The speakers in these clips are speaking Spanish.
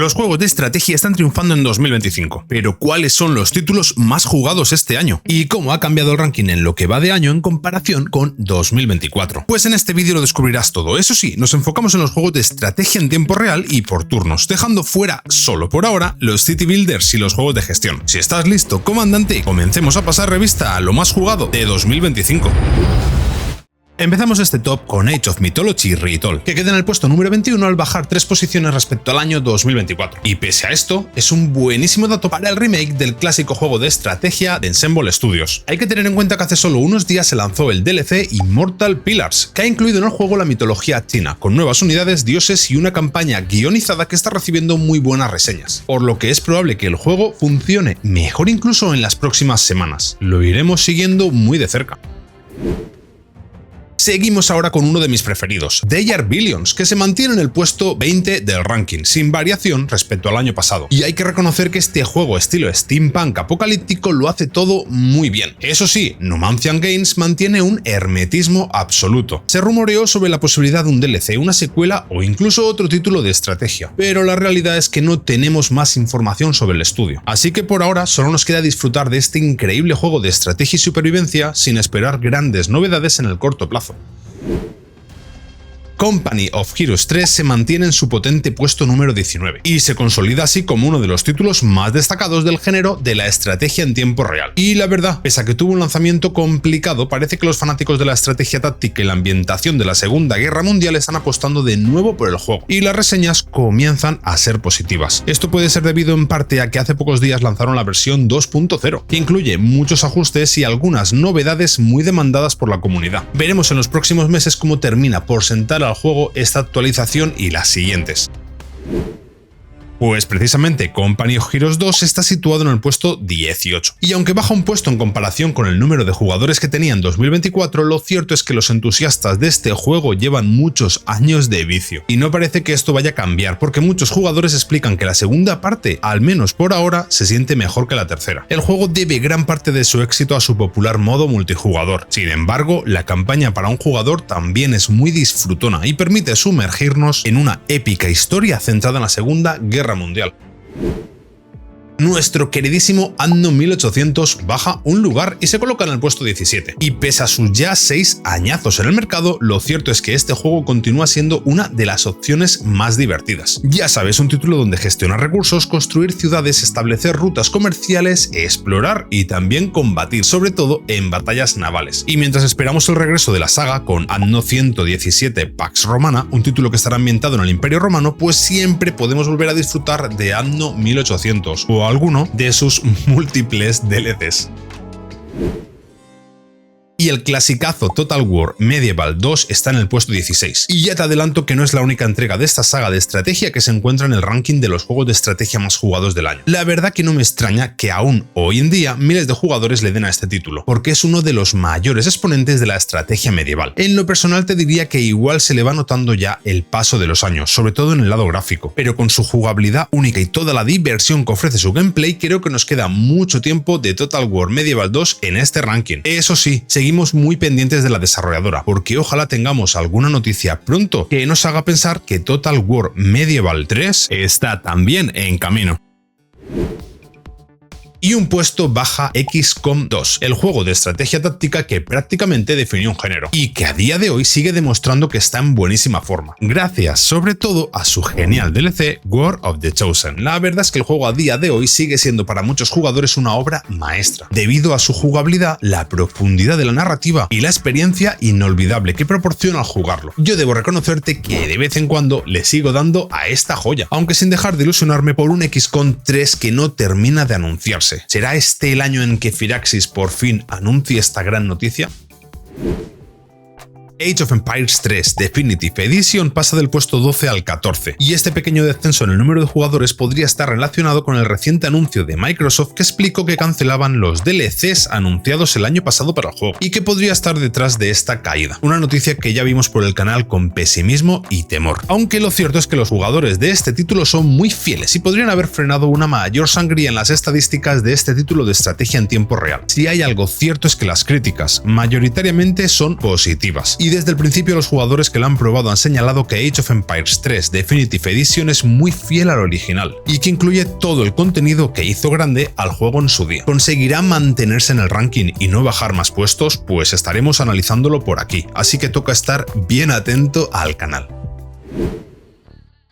Los juegos de estrategia están triunfando en 2025, pero ¿cuáles son los títulos más jugados este año? ¿Y cómo ha cambiado el ranking en lo que va de año en comparación con 2024? Pues en este vídeo lo descubrirás todo. Eso sí, nos enfocamos en los juegos de estrategia en tiempo real y por turnos, dejando fuera, solo por ahora, los City Builders y los juegos de gestión. Si estás listo, comandante, comencemos a pasar revista a lo más jugado de 2025. Empezamos este top con Age of Mythology Retold, que queda en el puesto número 21 al bajar 3 posiciones respecto al año 2024. Y pese a esto, es un buenísimo dato para el remake del clásico juego de estrategia de Ensemble Studios. Hay que tener en cuenta que hace solo unos días se lanzó el DLC Immortal Pillars, que ha incluido en el juego la mitología china, con nuevas unidades, dioses y una campaña guionizada que está recibiendo muy buenas reseñas, por lo que es probable que el juego funcione mejor incluso en las próximas semanas. Lo iremos siguiendo muy de cerca. Seguimos ahora con uno de mis preferidos, They Are Billions, que se mantiene en el puesto 20 del ranking, sin variación respecto al año pasado. Y hay que reconocer que este juego estilo steampunk apocalíptico lo hace todo muy bien. Eso sí, Numancian Games mantiene un hermetismo absoluto. Se rumoreó sobre la posibilidad de un DLC, una secuela o incluso otro título de estrategia, pero la realidad es que no tenemos más información sobre el estudio. Así que por ahora solo nos queda disfrutar de este increíble juego de estrategia y supervivencia sin esperar grandes novedades en el corto plazo. Company of Heroes 3 se mantiene en su potente puesto número 19 y se consolida así como uno de los títulos más destacados del género de la estrategia en tiempo real. Y la verdad, pese a que tuvo un lanzamiento complicado, parece que los fanáticos de la estrategia táctica y la ambientación de la Segunda Guerra Mundial están apostando de nuevo por el juego y las reseñas comienzan a ser positivas. Esto puede ser debido en parte a que hace pocos días lanzaron la versión 2.0, que incluye muchos ajustes y algunas novedades muy demandadas por la comunidad. Veremos en los próximos meses cómo termina por sentar al juego esta actualización y las siguientes. Pues precisamente Company of Heroes 2 está situado en el puesto 18. Y aunque baja un puesto en comparación con el número de jugadores que tenía en 2024, lo cierto es que los entusiastas de este juego llevan muchos años de vicio. Y no parece que esto vaya a cambiar, porque muchos jugadores explican que la segunda parte, al menos por ahora, se siente mejor que la tercera. El juego debe gran parte de su éxito a su popular modo multijugador. Sin embargo, la campaña para un jugador también es muy disfrutona y permite sumergirnos en una épica historia centrada en la Segunda Guerra Mundial. Nuestro queridísimo Anno 1800 baja un lugar y se coloca en el puesto 17. Y pese a sus ya 6 añazos en el mercado, lo cierto es que este juego continúa siendo una de las opciones más divertidas. Ya sabes, un título donde gestionar recursos, construir ciudades, establecer rutas comerciales, explorar y también combatir, sobre todo en batallas navales. Y mientras esperamos el regreso de la saga con Anno 117 Pax Romana, un título que estará ambientado en el Imperio Romano, pues siempre podemos volver a disfrutar de Anno 1800 o alguno de sus múltiples DLCs. Y el clasicazo Total War Medieval 2 está en el puesto 16. Y ya te adelanto que no es la única entrega de esta saga de estrategia que se encuentra en el ranking de los juegos de estrategia más jugados del año. La verdad que no me extraña que aún hoy en día miles de jugadores le den a este título, porque es uno de los mayores exponentes de la estrategia medieval. En lo personal te diría que igual se le va notando ya el paso de los años, sobre todo en el lado gráfico, pero con su jugabilidad única y toda la diversión que ofrece su gameplay, creo que nos queda mucho tiempo de Total War Medieval 2 en este ranking. Eso sí, seguimos muy pendientes de la desarrolladora, porque ojalá tengamos alguna noticia pronto que nos haga pensar que Total War Medieval 3 está también en camino. Y un puesto baja XCOM 2, el juego de estrategia táctica que prácticamente definió un género y que a día de hoy sigue demostrando que está en buenísima forma, gracias sobre todo a su genial DLC War of the Chosen. La verdad es que el juego a día de hoy sigue siendo para muchos jugadores una obra maestra, debido a su jugabilidad, la profundidad de la narrativa y la experiencia inolvidable que proporciona al jugarlo. Yo debo reconocerte que de vez en cuando le sigo dando a esta joya, aunque sin dejar de ilusionarme por un XCOM 3 que no termina de anunciarse. ¿Será este el año en que Firaxis por fin anuncie esta gran noticia? Age of Empires 3 Definitive Edition pasa del puesto 12 al 14, y este pequeño descenso en el número de jugadores podría estar relacionado con el reciente anuncio de Microsoft que explicó que cancelaban los DLCs anunciados el año pasado para el juego, y que podría estar detrás de esta caída. Una noticia que ya vimos por el canal con pesimismo y temor. Aunque lo cierto es que los jugadores de este título son muy fieles y podrían haber frenado una mayor sangría en las estadísticas de este título de estrategia en tiempo real. Si hay algo cierto es que las críticas mayoritariamente son positivas, y Y desde el principio los jugadores que lo han probado han señalado que Age of Empires 3 Definitive Edition es muy fiel al original y que incluye todo el contenido que hizo grande al juego en su día. ¿Conseguirá mantenerse en el ranking y no bajar más puestos? Pues estaremos analizándolo por aquí, así que toca estar bien atento al canal.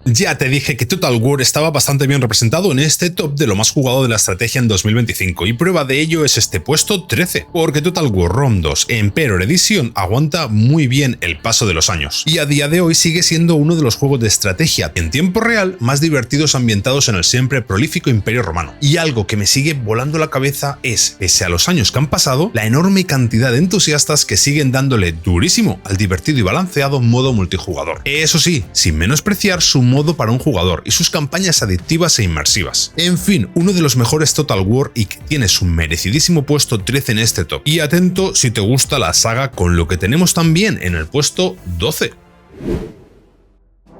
Ya te dije que Total War estaba bastante bien representado en este top de lo más jugado de la estrategia en 2025 y prueba de ello es este puesto 13, porque Total War Rome 2 Emperor Edition aguanta muy bien el paso de los años y a día de hoy sigue siendo uno de los juegos de estrategia en tiempo real más divertidos ambientados en el siempre prolífico Imperio Romano. Y algo que me sigue volando la cabeza es, pese a los años que han pasado, la enorme cantidad de entusiastas que siguen dándole durísimo al divertido y balanceado modo multijugador. Eso sí, sin menospreciar su modo para un jugador y sus campañas adictivas e inmersivas. En fin, uno de los mejores Total War y que tiene su merecidísimo puesto 13 en este top. Y atento si te gusta la saga con lo que tenemos también en el puesto 12.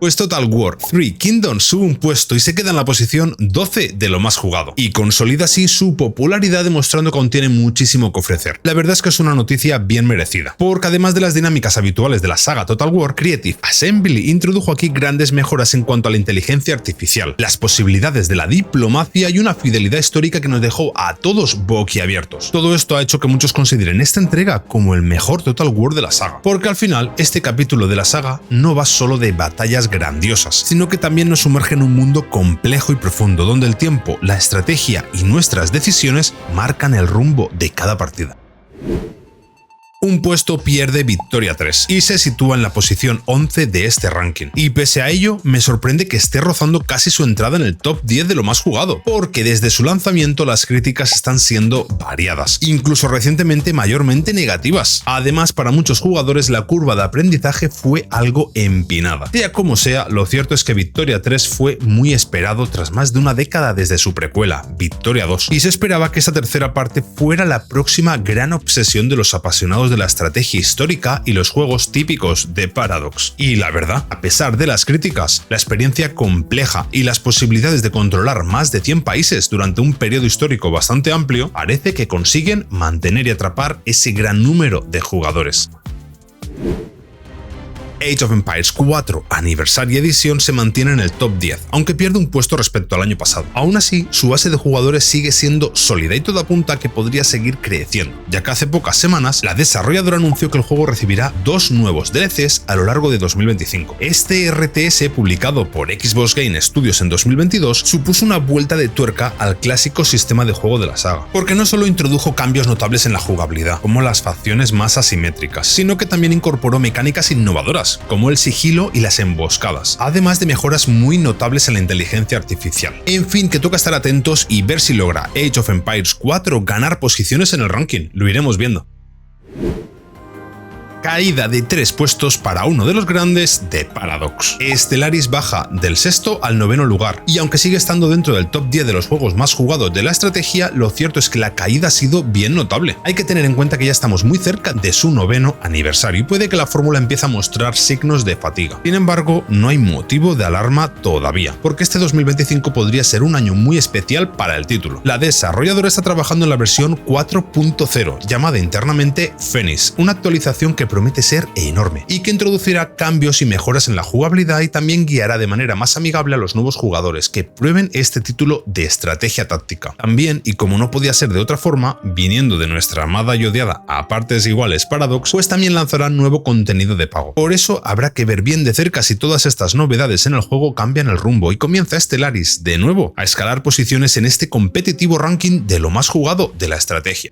Pues Total War 3 Kingdoms sube un puesto y se queda en la posición 12 de lo más jugado, y consolida así su popularidad demostrando que aún tiene muchísimo que ofrecer. La verdad es que es una noticia bien merecida, porque además de las dinámicas habituales de la saga Total War, Creative Assembly introdujo aquí grandes mejoras en cuanto a la inteligencia artificial, las posibilidades de la diplomacia y una fidelidad histórica que nos dejó a todos boquiabiertos. Todo esto ha hecho que muchos consideren esta entrega como el mejor Total War de la saga, porque al final este capítulo de la saga no va solo de batallas grandiosas, sino que también nos sumerge en un mundo complejo y profundo, donde el tiempo, la estrategia y nuestras decisiones marcan el rumbo de cada partida. Un puesto pierde Victoria 3 y se sitúa en la posición 11 de este ranking. Y pese a ello, me sorprende que esté rozando casi su entrada en el top 10 de lo más jugado, porque desde su lanzamiento las críticas están siendo variadas, incluso recientemente mayormente negativas. Además, para muchos jugadores la curva de aprendizaje fue algo empinada. Sea como sea, lo cierto es que Victoria 3 fue muy esperado tras más de una década desde su precuela, Victoria 2, y se esperaba que esta tercera parte fuera la próxima gran obsesión de los apasionados de la estrategia histórica y los juegos típicos de Paradox. Y la verdad, a pesar de las críticas, la experiencia compleja y las posibilidades de controlar más de 100 países durante un periodo histórico bastante amplio, parece que consiguen mantener y atrapar ese gran número de jugadores. Age of Empires 4 Anniversary Edition se mantiene en el top 10, aunque pierde un puesto respecto al año pasado. Aún así, su base de jugadores sigue siendo sólida y todo apunta a que podría seguir creciendo, ya que hace pocas semanas la desarrolladora anunció que el juego recibirá 2 nuevos DLCs a lo largo de 2025. Este RTS, publicado por Xbox Game Studios en 2022, supuso una vuelta de tuerca al clásico sistema de juego de la saga, porque no solo introdujo cambios notables en la jugabilidad, como las facciones más asimétricas, sino que también incorporó mecánicas innovadoras, como el sigilo y las emboscadas, además de mejoras muy notables en la inteligencia artificial. En fin, que toca estar atentos y ver si logra Age of Empires 4 ganar posiciones en el ranking, lo iremos viendo. Caída de 3 puestos para uno de los grandes de Paradox. Stellaris baja del 6º al 9º lugar, y aunque sigue estando dentro del top 10 de los juegos más jugados de la estrategia, lo cierto es que la caída ha sido bien notable. Hay que tener en cuenta que ya estamos muy cerca de su 9º aniversario y puede que la fórmula empiece a mostrar signos de fatiga. Sin embargo, no hay motivo de alarma todavía, porque este 2025 podría ser un año muy especial para el título. La desarrolladora está trabajando en la versión 4.0, llamada internamente Phoenix, una actualización que promete ser enorme y que introducirá cambios y mejoras en la jugabilidad y también guiará de manera más amigable a los nuevos jugadores que prueben este título de estrategia táctica. También, y como no podía ser de otra forma, viniendo de nuestra amada y odiada a partes iguales Paradox, pues también lanzará nuevo contenido de pago. Por eso habrá que ver bien de cerca si todas estas novedades en el juego cambian el rumbo y comienza Stellaris de nuevo a escalar posiciones en este competitivo ranking de lo más jugado de la estrategia.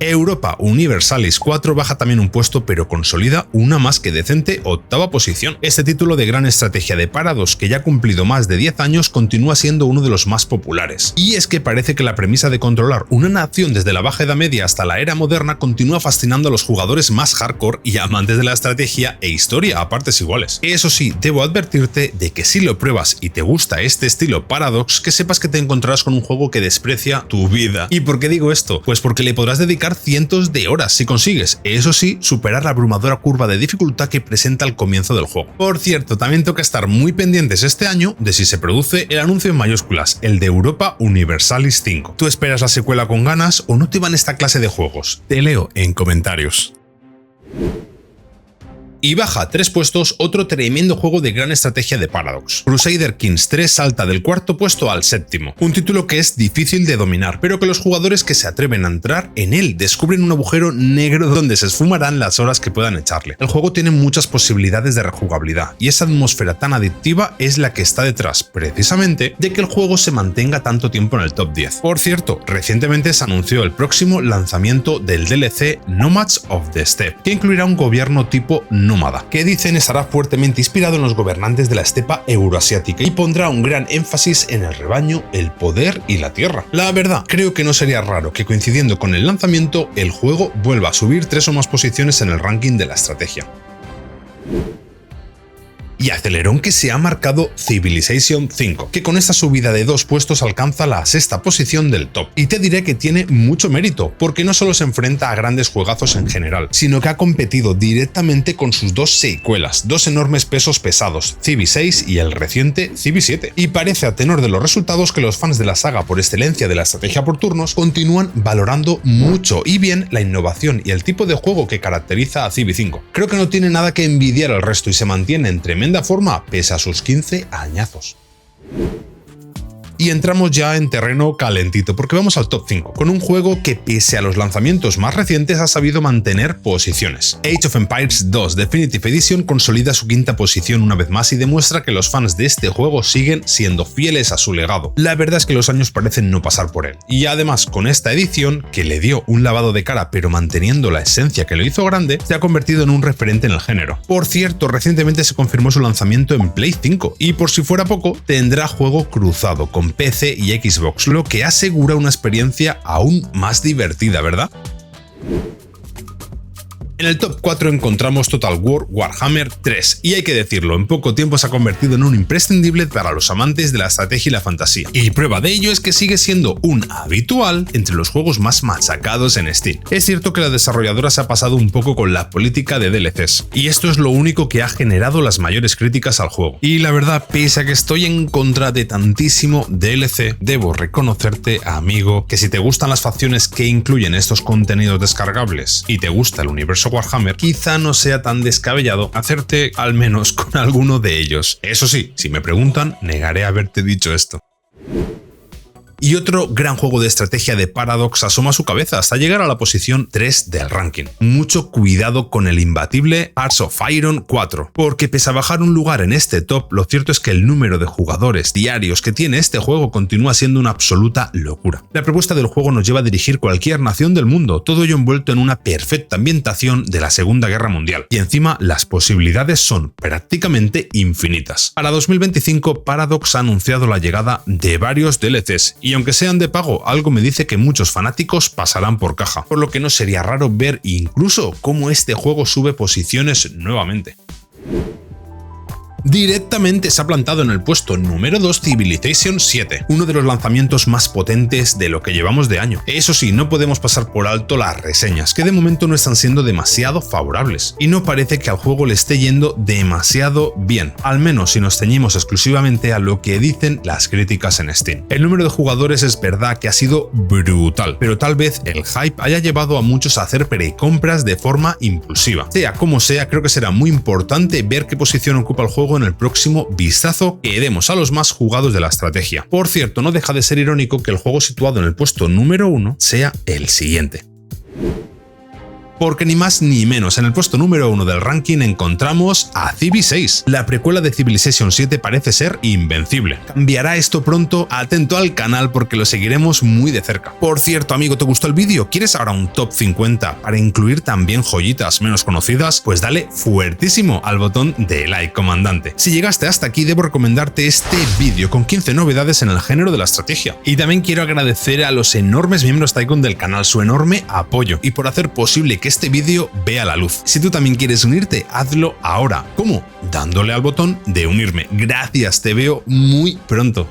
Europa Universalis 4 baja también un puesto, pero consolida una más que decente 8ª posición. Este título de gran estrategia de Paradox, que ya ha cumplido más de 10 años, continúa siendo uno de los más populares. Y es que parece que la premisa de controlar una nación desde la Baja Edad Media hasta la era moderna continúa fascinando a los jugadores más hardcore y amantes de la estrategia e historia a partes iguales. Eso sí, debo advertirte de que si lo pruebas y te gusta este estilo Paradox, que sepas que te encontrarás con un juego que desprecia tu vida. ¿Y por qué digo esto? Pues porque le podrás dedicar cientos de horas si consigues, eso sí, superar la abrumadora curva de dificultad que presenta al comienzo del juego. Por cierto, también toca estar muy pendientes este año de si se produce el anuncio en mayúsculas, el de Europa Universalis 5. ¿Tú esperas la secuela con ganas o no te van esta clase de juegos? Te leo en comentarios. Y baja 3 puestos otro tremendo juego de gran estrategia de Paradox. Crusader Kings 3 salta del 4º puesto al 7º, un título que es difícil de dominar, pero que los jugadores que se atreven a entrar en él descubren un agujero negro donde se esfumarán las horas que puedan echarle. El juego tiene muchas posibilidades de rejugabilidad, y esa atmósfera tan adictiva es la que está detrás, precisamente, de que el juego se mantenga tanto tiempo en el top 10. Por cierto, recientemente se anunció el próximo lanzamiento del DLC Nomads of the Steppe, que incluirá un gobierno tipo nómada, que dicen estará fuertemente inspirado en los gobernantes de la estepa euroasiática y pondrá un gran énfasis en el rebaño, el poder y la tierra. La verdad, creo que no sería raro que coincidiendo con el lanzamiento, el juego vuelva a subir 3 o más posiciones en el ranking de la estrategia. Y acelerón que se ha marcado Civilization 5, que con esta subida de 2 puestos alcanza la 6ª posición del top. Y te diré que tiene mucho mérito, porque no solo se enfrenta a grandes juegazos en general, sino que ha competido directamente con sus 2 secuelas, 2 enormes pesos pesados, Civi 6 y el reciente Civi 7. Y parece a tenor de los resultados que los fans de la saga por excelencia de la estrategia por turnos continúan valorando mucho y bien la innovación y el tipo de juego que caracteriza a Civi 5. Creo que no tiene nada que envidiar al resto y se mantiene en tremenda forma pese a sus 15 añazos. Y entramos ya en terreno calentito porque vamos al top 5, con un juego que pese a los lanzamientos más recientes ha sabido mantener posiciones. Age of Empires 2 Definitive Edition consolida su 5ª posición una vez más y demuestra que los fans de este juego siguen siendo fieles a su legado. La verdad es que los años parecen no pasar por él, y además con esta edición, que le dio un lavado de cara pero manteniendo la esencia que lo hizo grande, se ha convertido en un referente en el género. Por cierto, recientemente se confirmó su lanzamiento en Play 5, y por si fuera poco, tendrá juego cruzado con PC y Xbox, lo que asegura una experiencia aún más divertida, ¿verdad? En el top 4 encontramos Total War Warhammer 3, y hay que decirlo, en poco tiempo se ha convertido en un imprescindible para los amantes de la estrategia y la fantasía. Y prueba de ello es que sigue siendo un habitual entre los juegos más machacados en Steam. Es cierto que la desarrolladora se ha pasado un poco con la política de DLCs, y esto es lo único que ha generado las mayores críticas al juego. Y la verdad, pese a que estoy en contra de tantísimo DLC, debo reconocerte, amigo, que si te gustan las facciones que incluyen estos contenidos descargables y te gusta el universo Warhammer, quizá no sea tan descabellado hacerte al menos con alguno de ellos. Eso sí, si me preguntan, negaré haberte dicho esto. Y otro gran juego de estrategia de Paradox asoma su cabeza hasta llegar a la posición 3 del ranking. Mucho cuidado con el imbatible Hearts of Iron 4, porque pese a bajar un lugar en este top, lo cierto es que el número de jugadores diarios que tiene este juego continúa siendo una absoluta locura. La propuesta del juego nos lleva a dirigir cualquier nación del mundo, todo ello envuelto en una perfecta ambientación de la Segunda Guerra Mundial. Y encima, las posibilidades son prácticamente infinitas. Para 2025, Paradox ha anunciado la llegada de varios DLCs, y aunque sean de pago, algo me dice que muchos fanáticos pasarán por caja, por lo que no sería raro ver incluso cómo este juego sube posiciones nuevamente. Directamente se ha plantado en el puesto número 2 Civilization 7, uno de los lanzamientos más potentes de lo que llevamos de año. Eso sí, no podemos pasar por alto las reseñas, que de momento no están siendo demasiado favorables, y no parece que al juego le esté yendo demasiado bien, al menos si nos ceñimos exclusivamente a lo que dicen las críticas en Steam. El número de jugadores es verdad que ha sido brutal, pero tal vez el hype haya llevado a muchos a hacer precompras de forma impulsiva. Sea como sea, creo que será muy importante ver qué posición ocupa el juego en el próximo vistazo que demos a los más jugados de la estrategia. Por cierto, no deja de ser irónico que el juego situado en el puesto número 1 sea el siguiente. Porque ni más ni menos, en el puesto número 1 del ranking encontramos a Civi 6. La precuela de Civilization 7 parece ser invencible. ¿Cambiará esto pronto? Atento al canal porque lo seguiremos muy de cerca. Por cierto, amigo, ¿te gustó el vídeo? ¿Quieres ahora un top 50 para incluir también joyitas menos conocidas? Pues dale fuertísimo al botón de like, comandante. Si llegaste hasta aquí, debo recomendarte este vídeo con 15 novedades en el género de la estrategia. Y también quiero agradecer a los enormes miembros Tycoon del canal su enorme apoyo y por hacer posible que este vídeo vea la luz. Si tú también quieres unirte, hazlo ahora. ¿Cómo? Dándole al botón de unirme. Gracias, te veo muy pronto.